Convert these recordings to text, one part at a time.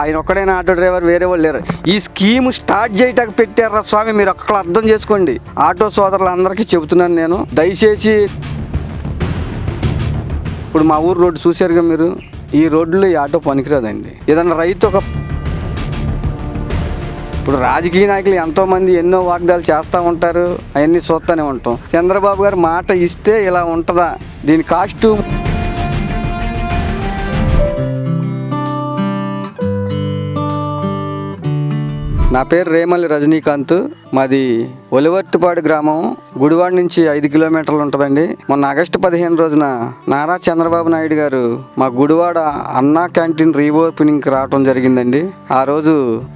ఆయన ఒక్కడైనా auto driver, వేరే వాళ్ళు లేరు. ఈ స్కీమ్ స్టార్ట్ చేయటానికి పెట్టారా స్వామి, మీరు ఒక్కడ అర్థం చేసుకోండి. ఆటో సోదరులందరికీ చెబుతున్నాను నేను, దయచేసి ఇప్పుడు మా ఊరు రోడ్డు చూశారుగా మీరు, ఈ రోడ్లో ఈ ఆటో పనికిరాదండి. ఏదన్నా రైతు ఇప్పుడు రాజకీయ నాయకులు ఎంతోమంది ఎన్నో వాగ్దాలు చేస్తూ ఉంటారు, అవన్నీ చూస్తూనే ఉంటాం. చంద్రబాబు గారు మాట ఇస్తే ఇలా ఉంటుందా? దీని కాస్ట్ నా పేరు రేమల్లి రజనీకాంత్. మాది ఒలివర్తిపాడు గ్రామం, గుడివాడ నుంచి 5 కిలోమీటర్లు ఉంటుందండి. మొన్న ఆగస్టు 15 రోజున నారా చంద్రబాబు నాయుడు గారు మా గుడివాడ అన్నా క్యాంటీన్ రీఓపెనింగ్కి రావటం జరిగిందండి. ఆ రోజు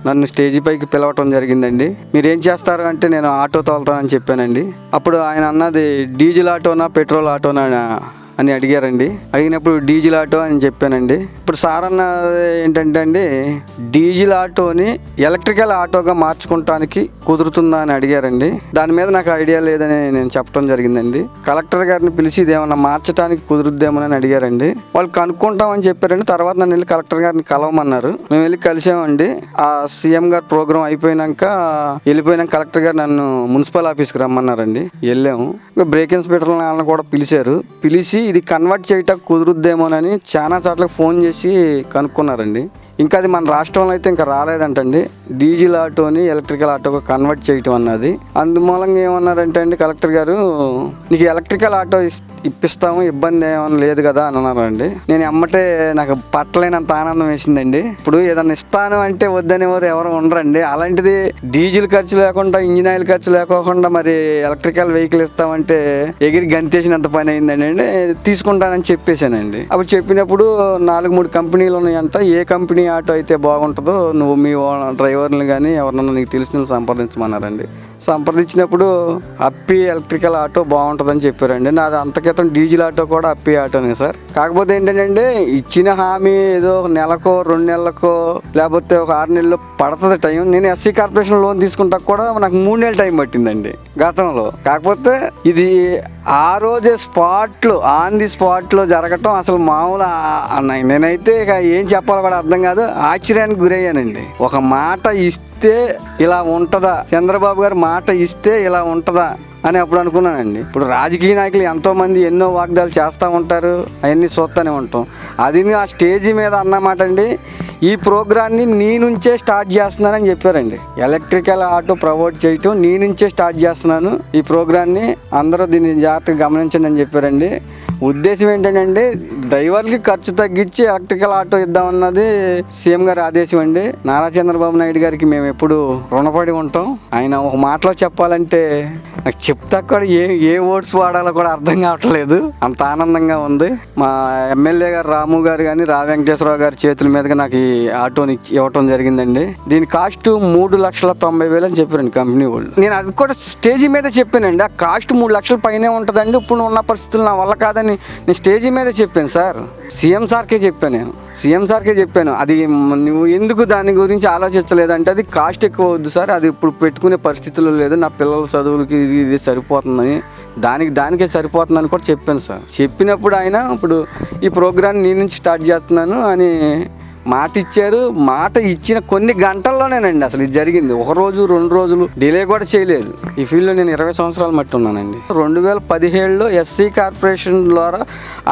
నన్ను స్టేజీ పైకి పిలవటం జరిగిందండి. మీరు ఏం చేస్తారు అంటే నేను ఆటో తోలుతానని చెప్పానండి. అప్పుడు ఆయన అన్నది డీజిల్ ఆటోనా పెట్రోల్ ఆటోనా అని అడిగారండి. అడిగినప్పుడు డీజిల్ ఆటో అని చెప్పానండి. ఇప్పుడు సార్ అన్న ఏంటంటే అండి, డీజిల్ ఆటోని ఎలక్ట్రికల్ ఆటోగా మార్చుకోవటానికి కుదురుతుందా అని అడిగారండి. దాని మీద నాకు ఐడియా లేదని నేను చెప్పడం జరిగిందండి. కలెక్టర్ గారిని పిలిచి ఇదేమన్నా మార్చడానికి కుదురుద్దేమని అడిగారండి. వాళ్ళు కనుక్కుంటామని చెప్పారండి. తర్వాత నన్ను వెళ్ళి కలెక్టర్ గారిని కలవమన్నారు. మేము వెళ్ళి కలిసామండి. ఆ సీఎం గారు ప్రోగ్రాం అయిపోయినాక వెళ్ళిపోయినాక కలెక్టర్ గారు నన్ను మున్సిపల్ ఆఫీస్కి రమ్మన్నారండి. వెళ్ళాము. ఇంకా బ్రేక్ ఇన్స్పెక్టర్ వాళ్ళని కూడా పిలిచి ఇది కన్వర్ట్ చేయటానికి కుదురుద్దేమోనని చాలా చోట్లకి ఫోన్ చేసి కనుక్కున్నారండి. ఇంకా అది మన రాష్ట్రంలో అయితే ఇంకా రాలేదంటండి, డీజిల్ ఆటోని ఎలక్ట్రికల్ ఆటోగా కన్వర్ట్ చేయటం అన్నది. అందుమూలంగా ఏమన్నారంటే అండి కలెక్టర్ గారు, నీకు ఎలక్ట్రికల్ ఆటో ఇప్పిస్తాము, ఇబ్బంది ఏమైనా లేదు కదా అని అన్నారండి. నేను ఎమ్మటే నాకు పట్టలేనంత ఆనందం వేసిందండి. ఇప్పుడు ఏదన్నా ఇస్తాను అంటే వద్దని ఎవరు ఉండరండి. అలాంటిది డీజిల్ ఖర్చు లేకుండా, ఇంజిన్ ఆయిల్ ఖర్చు లేకోకుండా మరి ఎలక్ట్రికల్ వెహికల్ ఇస్తామంటే ఎగిరి గంతేసినంత పని అయిందండి. తీసుకుంటానని చెప్పేశానండి. అప్పుడు చెప్పినప్పుడు 4-3 కంపెనీలు ఉన్నాయంట. ఏ కంపెనీ ఆటో అయితే బాగుంటుందో నువ్వు మీ డ్రైవర్ని కానీ ఎవరినన్నా నీకు తెలిసిన సంప్రదించమన్నారండి. సంప్రదించినప్పుడు అప్పి ఎలక్ట్రికల్ ఆటో బాగుంటుందని చెప్పారండి. నాది అంతక్రితం డీజిల్ ఆటో కూడా అప్పి ఆటోనే సార్. కాకపోతే ఏంటంటే ఇచ్చిన హామీ ఏదో 1 నెలకో 2 నెలలకో లేకపోతే ఒక 6 నెలల్లో పడుతుంది టైం. నేను ఎస్సీ కార్పొరేషన్ లోన్ తీసుకుంటా కూడా నాకు 3 నెలలు టైం పట్టిందండి గతంలో. కాకపోతే ఇది ఆ రోజే ఆన్ ది స్పాట్లో జరగటం అసలు మామూలు. నేనైతే ఇక ఏం చెప్పాలో కూడా అర్థం కాదు, ఆశ్చర్యానికి గురయ్యానండి. ఒక మాట ఇస్తే ఇలా ఉంటుందా, చంద్రబాబు గారు మాట ఇస్తే ఇలా ఉంటుందా అని అప్పుడు అనుకున్నానండి. ఇప్పుడు రాజకీయ నాయకులు ఎంతోమంది ఎన్నో వాగ్దాలు చేస్తూ ఉంటారు, అవన్నీ చూస్తూనే ఉంటాం. అది ఆ స్టేజీ మీద అన్నమాట అండి, ఈ ప్రోగ్రాన్ని నీ నుంచే స్టార్ట్ చేస్తున్నానని చెప్పారండి. ఎలక్ట్రికల్ ఆటో ప్రమోట్ చేయటం నీ నుంచే స్టార్ట్ చేస్తున్నాను, ఈ ప్రోగ్రాన్ని అందరూ దీన్ని జాగ్రత్తగా గమనించండి అని చెప్పారండి. ఉద్దేశం ఏంటంటే డ్రైవర్కి ఖర్చు తగ్గించి ఎలక్ట్రికల్ ఆటో ఇద్దామన్నది సీఎం గారి ఆదేశం అండి. నారా చంద్రబాబు నాయుడు గారికి మేము ఎప్పుడు రుణపడి ఉంటాం. ఆయన ఒక మాటలో చెప్పాలంటే నాకు చెప్తా కూడా ఏ వర్డ్స్ వాడాలో కూడా అర్థం కావట్లేదు, అంత ఆనందంగా ఉంది. మా ఎమ్మెల్యే గారు రాము గారు కానీ రా వెంకటేశ్వరరావు గారి చేతుల మీదుగా నాకు ఈ ఆటోని ఇవ్వటం జరిగిందండి. దీని కాస్ట్ 3,90,000 అని చెప్పారండి కంపెనీ వాళ్ళు. నేను అది కూడా స్టేజీ మీద చెప్పానండి, ఆ కాస్ట్ 3 లక్షల పైనే ఉంటుందండి, ఇప్పుడు ఉన్న పరిస్థితులు నా వల్ల కాదని నేను స్టేజీ మీద చెప్పాను సార్. సీఎం సార్కే చెప్పాను. అది నువ్వు ఎందుకు దాని గురించి ఆలోచించలేదంటే అది కాస్ట్ ఎక్కువ అవుద్ది సార్, అది ఇప్పుడు పెట్టుకునే పరిస్థితుల్లో లేదు, నా పిల్లల చదువులకి ఇది సరిపోతుందని, దానికే సరిపోతుందని కూడా చెప్పాను సార్. చెప్పినప్పుడు ఆయన ఇప్పుడు ఈ ప్రోగ్రామ్ నీ నుంచి స్టార్ట్ చేస్తున్నాను అని మాట ఇచ్చారు. మాట ఇచ్చిన కొన్ని గంటల్లోనేనండి అసలు ఇది జరిగింది. 1 రోజు 2 రోజులు డిలే కూడా చేయలేదు. ఈ ఫీల్డ్లో నేను 20 సంవత్సరాలు మట్టి ఉన్నానండి. 2017లో ఎస్సీ కార్పొరేషన్ ద్వారా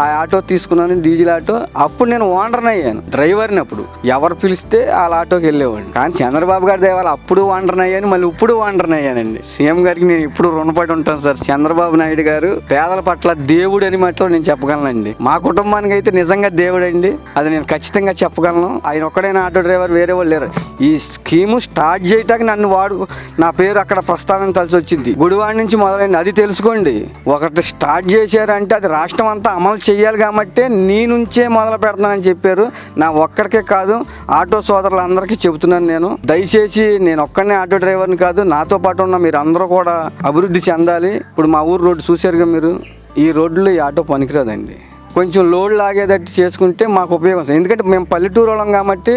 ఆ ఆటో తీసుకున్నాను, డీజిల్ ఆటో. అప్పుడు నేను ఓనర్ని అయ్యాను, డ్రైవర్ని. అప్పుడు ఎవరు పిలిస్తే వాళ్ళ ఆటోకి వెళ్ళేవాడిని. కానీ చంద్రబాబు గారి దేవాలి అప్పుడు ఓనర్ని అయ్యాను, మళ్ళీ ఇప్పుడు ఓనర్ని అయ్యానండి. సీఎం గారికి నేను ఇప్పుడు రుణపడి ఉంటాను సార్. చంద్రబాబు నాయుడు గారు పేదల పట్ల దేవుడు అని మాత్రం నేను చెప్పగలనండి. మా కుటుంబానికి అయితే నిజంగా దేవుడండి, అది నేను ఖచ్చితంగా చెప్పగలను. ఆయన ఒక్కడైనా ఆటో డ్రైవర్, వేరే వాళ్ళు లేరు. ఈ స్కీము స్టార్ట్ చేయటానికి నా పేరు అక్కడ ప్రస్తావించాల్సి వచ్చింది. గుడివాడ నుంచి మొదలైంది, అది తెలుసుకోండి. ఒకటి స్టార్ట్ చేశారంటే అది రాష్ట్రం అంతా అమలు చేయాలి కాబట్టి నీ నుంచే మొదలు పెడతానని చెప్పారు. నా ఒక్కడికే కాదు, ఆటో సోదరులందరికీ చెబుతున్నాను నేను, దయచేసి నేను ఒక్కడనే ఆటో డ్రైవర్ని కాదు, నాతో పాటు ఉన్న మీరు అందరూ కూడా అభివృద్ధి చెందాలి. ఇప్పుడు మా ఊరు రోడ్డు చూశారుగా మీరు, ఈ రోడ్డులో ఈ ఆటో పనికిరాదండి. కొంచెం లోడ్ లాగేటట్టు చేసుకుంటే మాకు ఉపయోగం. ఎందుకంటే మేము పల్లెటూరు వాళ్ళం కాబట్టి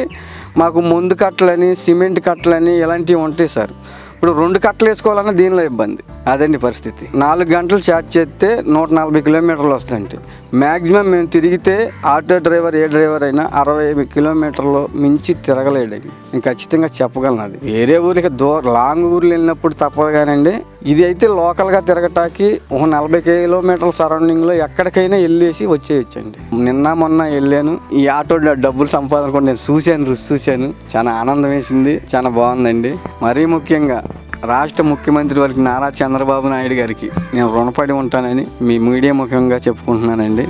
మాకు మందు కట్టలని, సిమెంట్ కట్టలని ఇలాంటివి ఉంటాయి సార్. ఇప్పుడు 2 కట్టలు వేసుకోవాలన్నా దీనిలో ఇబ్బంది. అదండి పరిస్థితి. 4 గంటలు ఛార్జ్ చేస్తే 140 కిలోమీటర్లు వస్తాయండి. మ్యాక్సిమం మేము తిరిగితే ఆటో డ్రైవర్ ఏ డ్రైవర్ అయినా 60 కిలోమీటర్లు మించి తిరగలేడండి. నేను ఖచ్చితంగా చెప్పగలను. అది వేరే ఊరికి లాంగ్ ఊర్లు వెళ్ళినప్పుడు తప్పదు కానండి. ఇది అయితే లోకల్గా తిరగటానికి ఒక 40 కిలోమీటర్ల సరౌండింగ్లో ఎక్కడికైనా వెళ్ళేసి వచ్చేయచ్చండి. నిన్న మొన్న వెళ్ళాను. ఈ ఆటో డబ్బులు సంపాదన కూడా నేను రుచి చూశాను. చాలా ఆనందం వేసింది. చాలా బాగుందండి. మరీ ముఖ్యంగా రాష్ట్ర ముఖ్యమంత్రి వారికి నారా చంద్రబాబు నాయుడు గారికి నేను రుణపడి ఉంటానని మీ మీడియా ముఖ్యంగా చెప్పుకుంటున్నానండి.